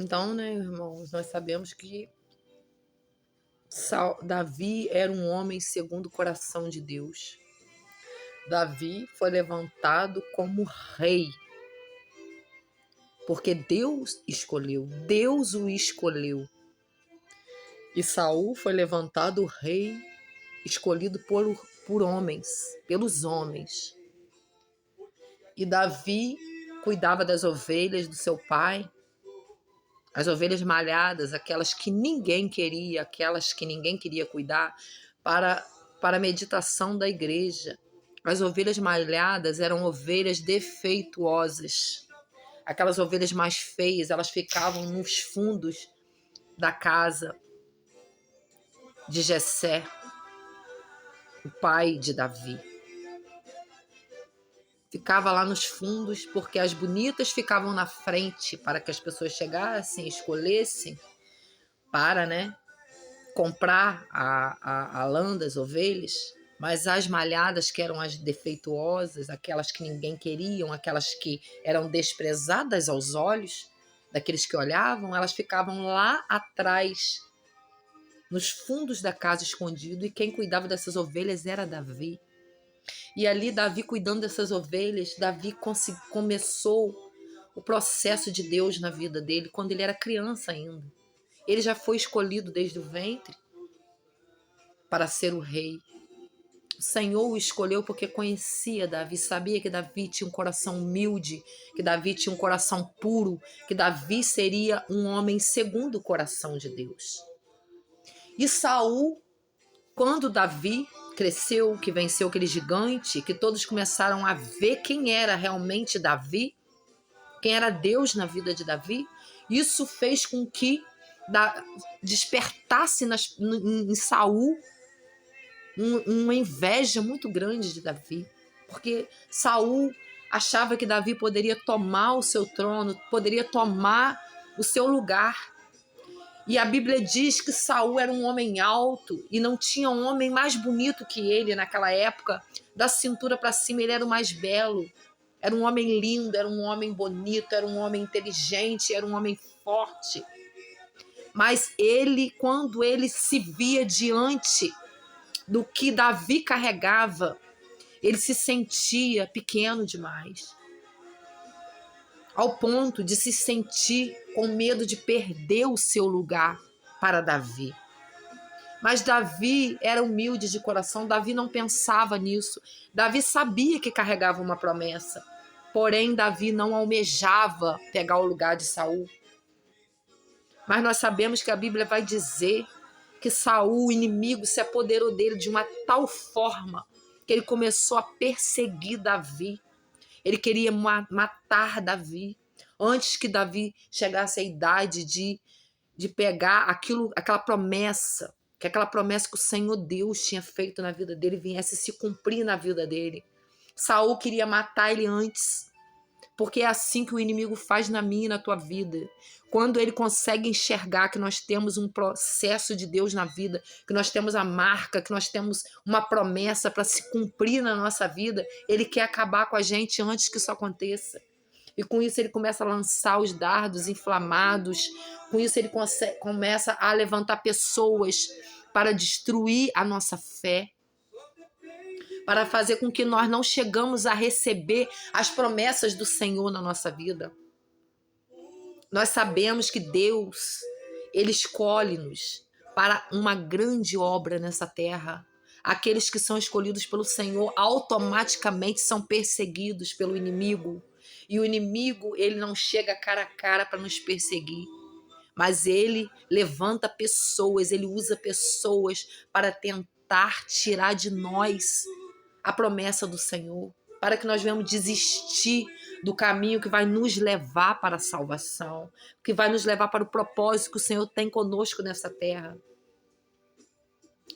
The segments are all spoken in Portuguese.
Então, né, irmãos, nós sabemos que Davi era um homem segundo o coração de Deus. Davi foi levantado como rei, porque Deus o escolheu. E Saul foi levantado rei, escolhido por homens, pelos homens. E Davi cuidava das ovelhas do seu pai, as ovelhas malhadas, aquelas que ninguém queria, aquelas que ninguém queria cuidar, para a meditação da igreja. As ovelhas malhadas eram ovelhas defeituosas. Aquelas ovelhas mais feias, elas ficavam nos fundos da casa de Jessé, o pai de Davi. Ficava lá nos fundos, porque as bonitas ficavam na frente para que as pessoas chegassem, escolhessem para, né, comprar a lã das ovelhas. Mas as malhadas, que eram as defeituosas, aquelas que ninguém queria, aquelas que eram desprezadas aos olhos daqueles que olhavam, elas ficavam lá atrás, nos fundos da casa, escondido, e quem cuidava dessas ovelhas era Davi. E ali, Davi cuidando dessas ovelhas, Davi começou o processo de Deus na vida dele quando ele era criança ainda. Ele já foi escolhido desde o ventre para ser o rei. O Senhor o escolheu porque conhecia Davi, sabia que Davi tinha um coração humilde, que Davi tinha um coração puro, que Davi seria um homem segundo o coração de Deus. E Saul, quando Davi cresceu, que venceu aquele gigante, que todos começaram a ver quem era realmente Davi, quem era Deus na vida de Davi, isso fez com que despertasse em Saul uma inveja muito grande de Davi, porque Saul achava que Davi poderia tomar o seu trono, poderia tomar o seu lugar. E a Bíblia diz que Saul era um homem alto e não tinha um homem mais bonito que ele naquela época. Da cintura para cima ele era o mais belo. Era um homem lindo, era um homem bonito, era um homem inteligente, era um homem forte. Mas ele, quando ele se via diante do que Davi carregava, ele se sentia pequeno demais, ao ponto de se sentir com medo de perder o seu lugar para Davi. Mas Davi era humilde de coração, Davi não pensava nisso. Davi sabia que carregava uma promessa, porém Davi não almejava pegar o lugar de Saul. Mas nós sabemos que a Bíblia vai dizer que Saul, o inimigo, se apoderou dele de uma tal forma que ele começou a perseguir Davi. Ele queria matar Davi antes que Davi chegasse à idade de pegar aquela promessa, que aquela promessa que o Senhor Deus tinha feito na vida dele viesse se cumprir na vida dele. Saul queria matar ele antes, porque é assim que o inimigo faz na minha e na tua vida. Quando ele consegue enxergar que nós temos um processo de Deus na vida, que nós temos a marca, que nós temos uma promessa para se cumprir na nossa vida, ele quer acabar com a gente antes que isso aconteça. E com isso ele começa a lançar os dardos inflamados, com isso ele começa a levantar pessoas para destruir a nossa fé, para fazer com que nós não chegamos a receber as promessas do Senhor na nossa vida. Nós sabemos que Deus, Ele escolhe-nos para uma grande obra nessa terra. Aqueles que são escolhidos pelo Senhor automaticamente são perseguidos pelo inimigo. E o inimigo, ele não chega cara a cara para nos perseguir, mas ele levanta pessoas, ele usa pessoas para tentar tirar de nós a promessa do Senhor, para que nós venhamos desistir do caminho que vai nos levar para a salvação, que vai nos levar para o propósito que o Senhor tem conosco nessa terra.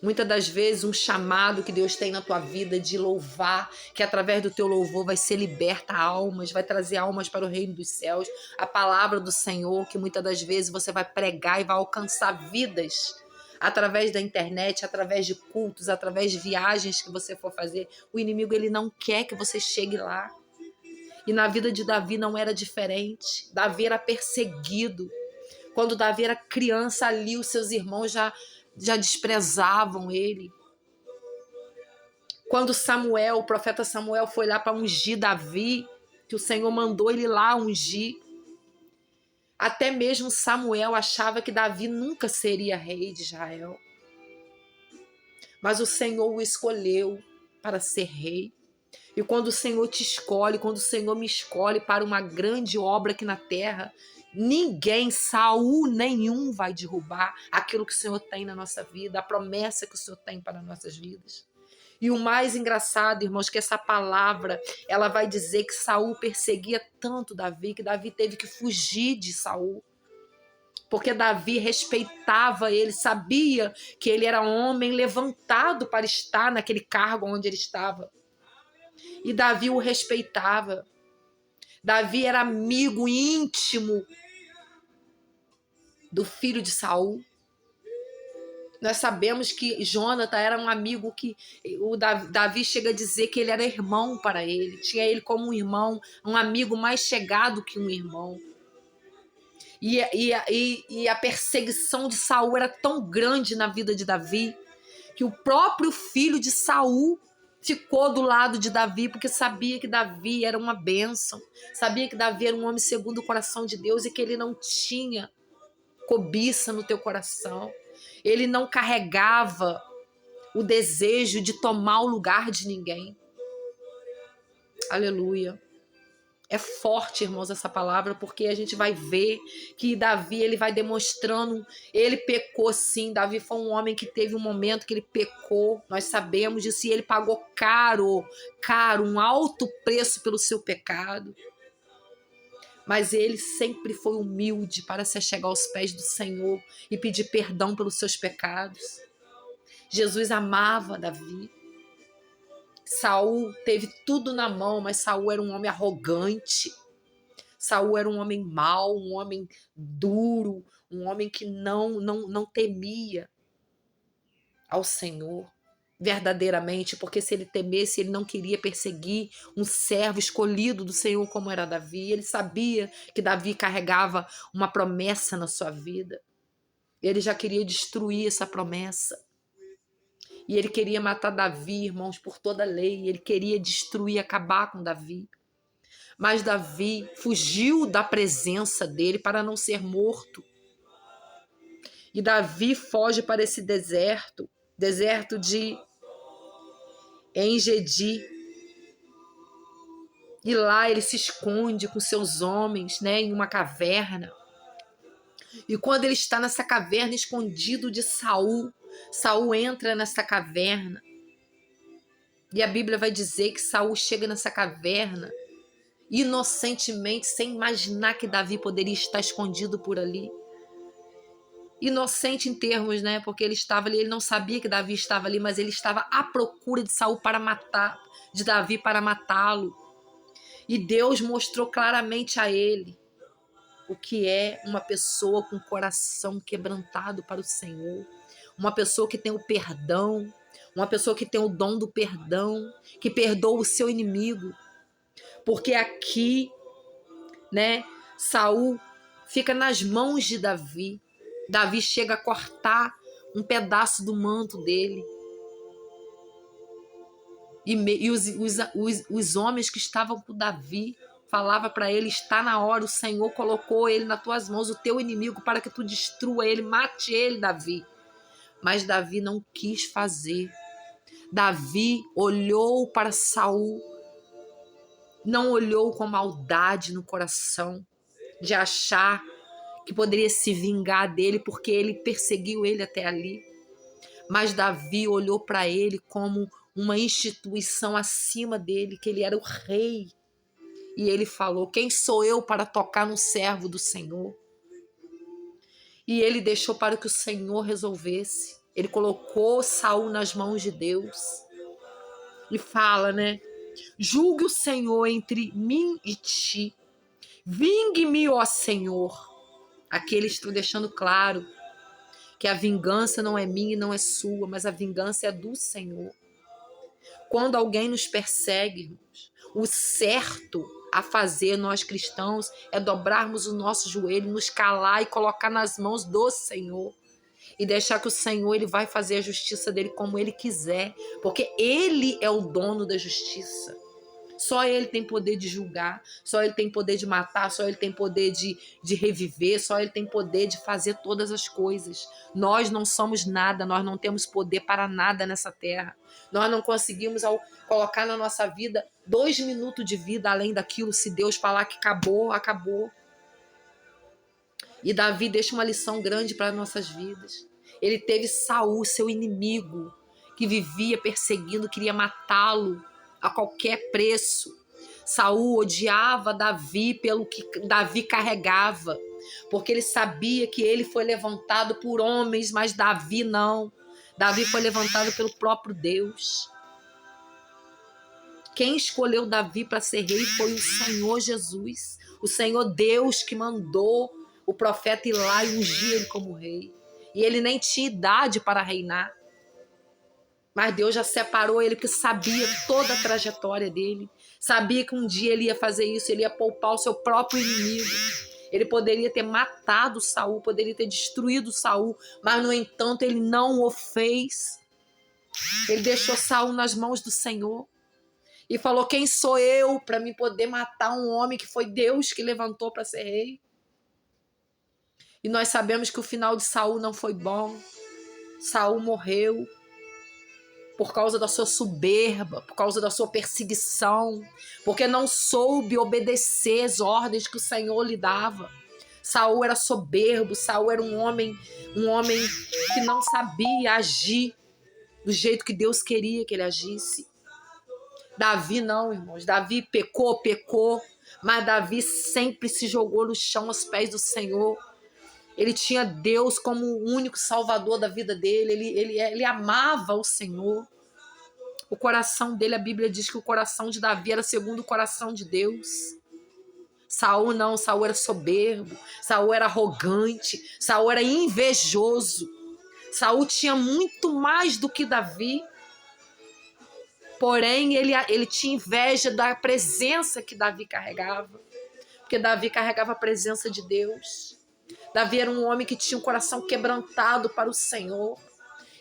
Muitas das vezes um chamado que Deus tem na tua vida de louvar, que através do teu louvor vai ser liberta almas, vai trazer almas para o reino dos céus, a palavra do Senhor, que muitas das vezes você vai pregar e vai alcançar vidas através da internet, através de cultos, através de viagens que você for fazer. O inimigo, ele não quer que você chegue lá. E na vida de Davi não era diferente. Davi era perseguido. Quando Davi era criança ali, os seus irmãos já desprezavam ele. Quando Samuel, o profeta Samuel, foi lá para ungir Davi, que o Senhor mandou ele lá ungir, até mesmo Samuel achava que Davi nunca seria rei de Israel. Mas o Senhor o escolheu para ser rei. E quando o Senhor te escolhe, quando o Senhor me escolhe para uma grande obra aqui na terra, ninguém, Saul nenhum, vai derrubar aquilo que o Senhor tem na nossa vida, a promessa que o Senhor tem para nossas vidas. E o mais engraçado, irmãos, que essa palavra, ela vai dizer que Saul perseguia tanto Davi, que Davi teve que fugir de Saul. Porque Davi respeitava ele, sabia que ele era homem levantado para estar naquele cargo onde ele estava. E Davi o respeitava. Davi era amigo íntimo do filho de Saul. Nós sabemos que Jonathan era um amigo que o Davi chega a dizer que ele era irmão para ele. Tinha ele como um irmão, um amigo mais chegado que um irmão. E a perseguição de Saul era tão grande na vida de Davi que o próprio filho de Saul ficou do lado de Davi, porque sabia que Davi era uma bênção, sabia que Davi era um homem segundo o coração de Deus e que ele não tinha cobiça no teu coração. Ele não carregava o desejo de tomar o lugar de ninguém. Aleluia. É forte, irmãos, essa palavra, porque a gente vai ver que Davi, ele vai demonstrando, ele pecou sim. Davi foi um homem que teve um momento que ele pecou, nós sabemos disso, e ele pagou caro, um alto preço pelo seu pecado. Mas ele sempre foi humilde para se chegar aos pés do Senhor e pedir perdão pelos seus pecados. Jesus amava Davi. Saul teve tudo na mão, mas Saul era um homem arrogante. Saul era um homem mau, um homem duro, um homem que não temia ao Senhor verdadeiramente, porque se ele temesse, ele não queria perseguir um servo escolhido do Senhor como era Davi. Ele sabia que Davi carregava uma promessa na sua vida. Ele já queria destruir essa promessa. E ele queria matar Davi, irmãos, por toda a lei. Ele queria destruir, acabar com Davi. Mas Davi fugiu da presença dele para não ser morto. E Davi foge para esse deserto de Engedi. E lá ele se esconde com seus homens, né, em uma caverna. E quando ele está nessa caverna, escondido de Saul, Saul entra nessa caverna. E a Bíblia vai dizer que Saul chega nessa caverna inocentemente, sem imaginar que Davi poderia estar escondido por ali. Inocente em termos, né? Porque ele estava ali, ele não sabia que Davi estava ali, mas ele estava à procura de Saul para matar, de Davi para matá-lo. E Deus mostrou claramente a ele o que é uma pessoa com o coração quebrantado para o Senhor, uma pessoa que tem o perdão, uma pessoa que tem o dom do perdão, que perdoa o seu inimigo. Porque aqui, né, Saul fica nas mãos de Davi. Davi chega a cortar um pedaço do manto dele. E os homens que estavam com Davi falavam para ele: está na hora, o Senhor colocou ele nas tuas mãos, o teu inimigo, para que tu destrua ele, mate ele, Davi. Mas Davi não quis fazer. Davi olhou para Saul, não olhou com maldade no coração, de achar que poderia se vingar dele porque ele perseguiu ele até ali. Mas Davi olhou para ele como uma instituição acima dele, que ele era o rei. E ele falou: quem sou eu para tocar no servo do Senhor? E ele deixou para que o Senhor resolvesse. Ele colocou Saul nas mãos de Deus. E fala, né? Julgue o Senhor entre mim e ti. Vingue-me, ó Senhor. Aqui eles estão deixando claro que a vingança não é minha e não é sua, mas a vingança é do Senhor. Quando alguém nos persegue, irmãos, o certo, a fazer, nós cristãos, é dobrarmos o nosso joelho, nos calar e colocar nas mãos do Senhor. E deixar que o Senhor, ele vai fazer a justiça dele como ele quiser, porque ele é o dono da justiça. Só ele tem poder de julgar, só ele tem poder de matar, só ele tem poder de reviver, só ele tem poder de fazer todas as coisas. Nós não somos nada, nós não temos poder para nada nessa terra. Nós não conseguimos colocar na nossa vida 2 minutos de vida além daquilo. Se Deus falar que acabou, acabou. E Davi deixa uma lição grande para nossas vidas. Ele teve Saul, seu inimigo, que vivia perseguindo, queria matá-lo a qualquer preço. Saul odiava Davi pelo que Davi carregava, porque ele sabia que ele foi levantado por homens, mas Davi não. Davi foi levantado pelo próprio Deus. Quem escolheu Davi para ser rei foi o Senhor Jesus, o Senhor Deus que mandou o profeta ir lá e ungir ele como rei. E ele nem tinha idade para reinar. Mas Deus já separou ele porque sabia toda a trajetória dele. Sabia que um dia ele ia fazer isso, ele ia poupar o seu próprio inimigo. Ele poderia ter matado Saul, poderia ter destruído Saul, mas no entanto ele não o fez. Ele deixou Saul nas mãos do Senhor e falou: quem sou eu para me poder matar um homem que foi Deus que levantou para ser rei? E nós sabemos que o final de Saul não foi bom. Saul morreu por causa da sua soberba, por causa da sua perseguição, porque não soube obedecer as ordens que o Senhor lhe dava. Saul era soberbo, Saul era um homem que não sabia agir do jeito que Deus queria que ele agisse. Davi não, irmãos. Davi pecou, mas Davi sempre se jogou no chão aos pés do Senhor. Ele tinha Deus como o único salvador da vida dele. Ele amava o Senhor. O coração dele, a Bíblia diz que o coração de Davi era segundo o coração de Deus. Saul não, Saul era soberbo, Saul era arrogante, Saul era invejoso. Saul tinha muito mais do que Davi. Porém, ele tinha inveja da presença que Davi carregava. Porque Davi carregava a presença de Deus. Davi era um homem que tinha um coração quebrantado para o Senhor.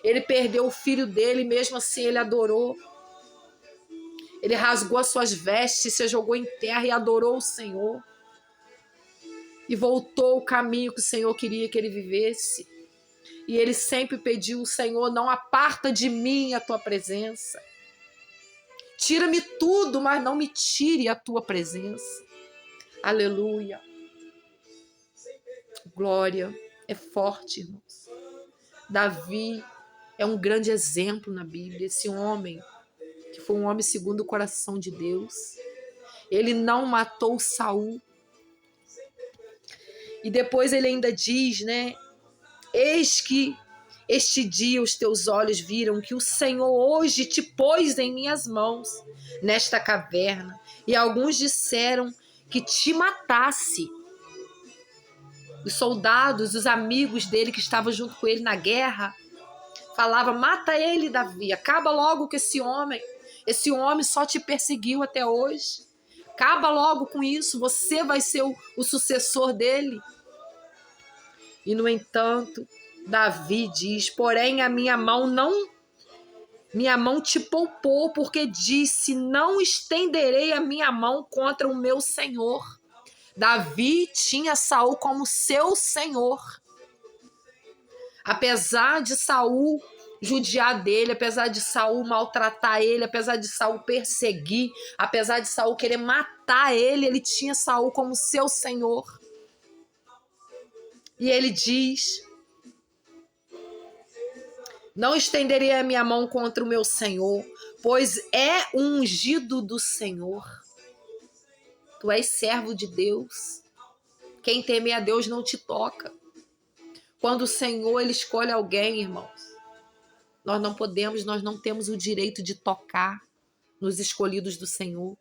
Ele perdeu o filho dele, mesmo assim ele adorou. Ele rasgou as suas vestes, se jogou em terra e adorou o Senhor. E voltou ao caminho que o Senhor queria que ele vivesse. E ele sempre pediu ao Senhor: não aparta de mim a tua presença. Tira-me tudo, mas não me tire a tua presença. Aleluia. Glória. É forte, irmãos. Davi é um grande exemplo na Bíblia. Esse homem, que foi um homem segundo o coração de Deus. Ele não matou Saul. E depois ele ainda diz, né? Eis que este dia os teus olhos viram que o Senhor hoje te pôs em minhas mãos nesta caverna. E alguns disseram que te matasse. Os soldados, os amigos dele que estavam junto com ele na guerra, falavam: mata ele, Davi, acaba logo com esse homem. Esse homem só te perseguiu até hoje. Acaba logo com isso, você vai ser o sucessor dele. E no entanto, Davi diz: porém a minha mão te poupou, porque disse: não estenderei a minha mão contra o meu Senhor. Davi tinha Saul como seu Senhor. Apesar de Saul judiar dele, apesar de Saul maltratar ele, apesar de Saul perseguir, apesar de Saul querer matar ele, ele tinha Saul como seu Senhor. E ele diz: não estenderei a minha mão contra o meu Senhor, pois é o ungido do Senhor. Tu és servo de Deus. Quem teme a Deus não te toca. Quando o Senhor ele escolhe alguém, irmãos, nós não temos o direito de tocar nos escolhidos do Senhor.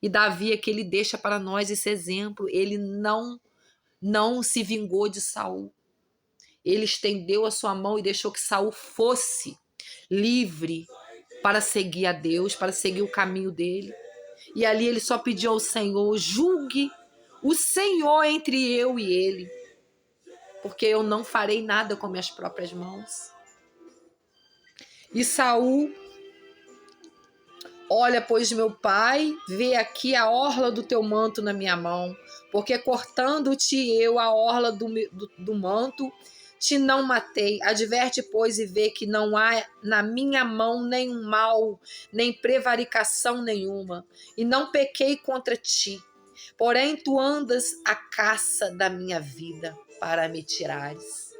E Davi aqui ele deixa para nós esse exemplo. Ele não se vingou de Saul. Ele estendeu a sua mão e deixou que Saul fosse livre para seguir a Deus, para seguir o caminho dele. E ali ele só pediu ao Senhor: julgue o Senhor entre eu e ele, porque eu não farei nada com minhas próprias mãos. E Saul: olha, pois meu pai, vê aqui a orla do teu manto na minha mão, porque cortando-te eu a orla do manto, te não matei. Adverte, pois, e vê que não há na minha mão nenhum mal, nem prevaricação nenhuma, e não pequei contra ti. Porém, tu andas à caça da minha vida para me tirares.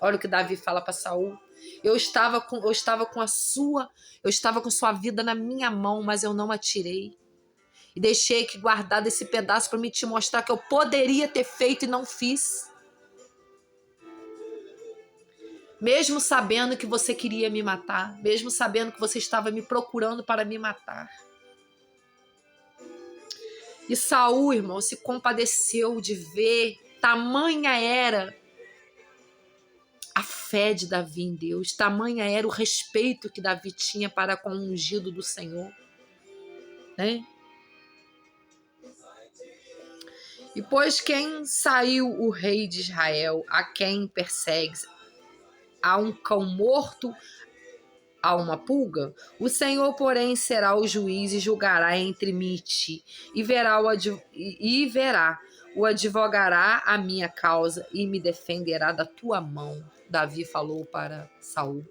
Olha o que Davi fala para Saul. Eu estava com sua vida na minha mão, mas eu não a tirei. E deixei que guardado esse pedaço para me te mostrar que eu poderia ter feito e não fiz. Mesmo sabendo que você queria me matar, mesmo sabendo que você estava me procurando para me matar. E Saul, irmão, se compadeceu de ver, tamanha era a fé de Davi em Deus, tamanha era o respeito que Davi tinha para com o ungido do Senhor, né? E pois quem saiu o rei de Israel, a quem persegues, a um cão morto, a uma pulga? O Senhor, porém, será o juiz e julgará entre mim e ti, e verá o advogará a minha causa e me defenderá da tua mão. Davi falou para Saul: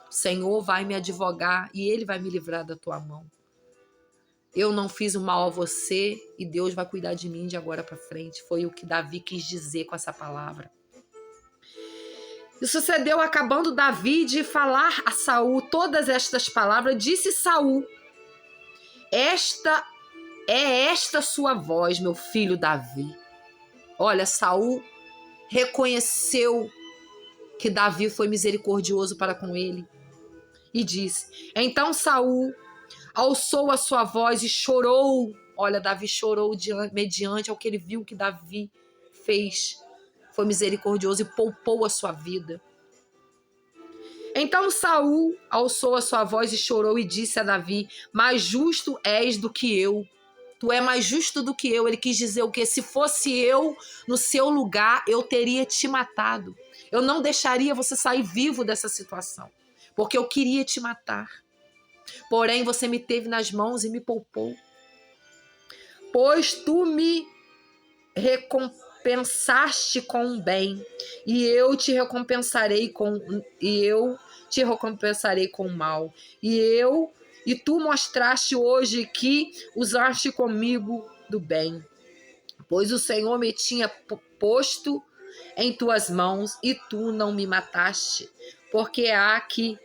o Senhor vai me advogar e ele vai me livrar da tua mão. Eu não fiz o mal a você e Deus vai cuidar de mim de agora para frente. Foi o que Davi quis dizer com essa palavra. E sucedeu, acabando Davi de falar a Saul todas estas palavras, disse Saul: esta sua voz, meu filho Davi. Olha, Saul reconheceu que Davi foi misericordioso para com ele e disse: então Saul alçou a sua voz e chorou. Olha, Davi chorou mediante ao que ele viu que Davi fez. Foi misericordioso e poupou a sua vida. Então Saul alçou a sua voz e chorou e disse a Davi: mais justo és do que eu. Tu é mais justo do que eu. Ele quis dizer o quê? Se fosse eu no seu lugar, eu teria te matado. Eu não deixaria você sair vivo dessa situação, porque eu queria te matar. Porém, você me teve nas mãos e me poupou. Pois tu me recompensaste com um bem, e tu recompensarei com mal. E tu mostraste hoje que usaste comigo do bem. Pois o Senhor me tinha posto em tuas mãos, e tu não me mataste, porque há que,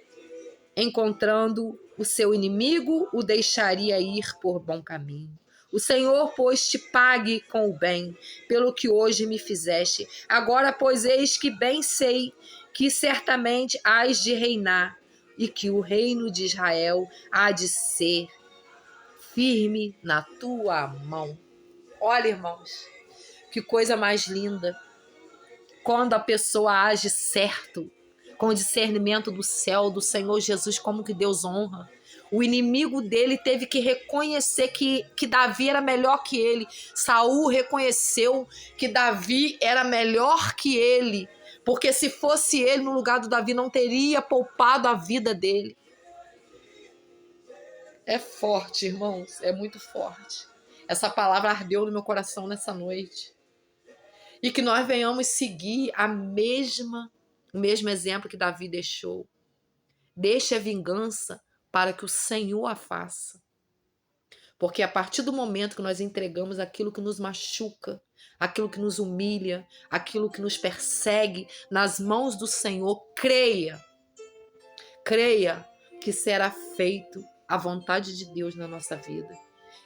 encontrando o seu inimigo, o deixaria ir por bom caminho. O Senhor, pois, te pague com o bem, pelo que hoje me fizeste. Agora, pois, eis que bem sei que certamente hás de reinar, e que o reino de Israel há de ser firme na tua mão. Olha, irmãos, que coisa mais linda. Quando a pessoa age certo, com o discernimento do céu, do Senhor Jesus, como que Deus honra. O inimigo dele teve que reconhecer que Davi era melhor que ele. Saul reconheceu que Davi era melhor que ele, porque se fosse ele no lugar do Davi, não teria poupado a vida dele. É forte, irmãos, é muito forte. Essa palavra ardeu no meu coração nessa noite. E que nós venhamos seguir o mesmo exemplo que Davi deixou. Deixe a vingança para que o Senhor a faça. Porque a partir do momento que nós entregamos aquilo que nos machuca, aquilo que nos humilha, aquilo que nos persegue nas mãos do Senhor, creia que será feito a vontade de Deus na nossa vida.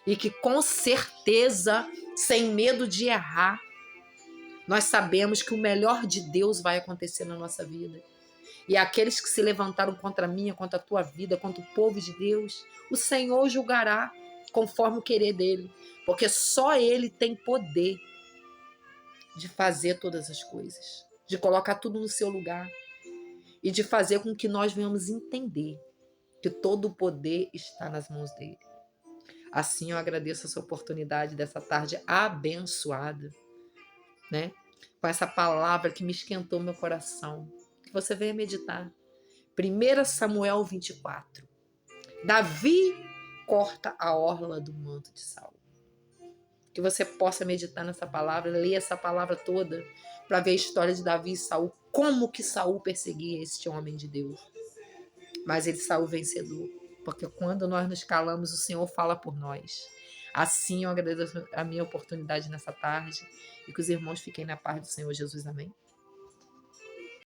E que com certeza, sem medo de errar, nós sabemos que o melhor de Deus vai acontecer na nossa vida. E aqueles que se levantaram contra mim, contra a tua vida, contra o povo de Deus, o Senhor julgará conforme o querer dele. Porque só ele tem poder de fazer todas as coisas, de colocar tudo no seu lugar e de fazer com que nós venhamos entender que todo o poder está nas mãos dele. Assim eu agradeço essa oportunidade dessa tarde abençoada, né? Com essa palavra que me esquentou meu coração. Que você venha meditar. 1 Samuel 24. Davi corta a orla do manto de Saul. Que você possa meditar nessa palavra, ler essa palavra toda, para ver a história de Davi e Saul, como que Saul perseguia este homem de Deus. Mas ele saiu vencedor, porque quando nós nos calamos, o Senhor fala por nós. Assim eu agradeço a minha oportunidade nessa tarde e que os irmãos fiquem na paz do Senhor Jesus. Amém.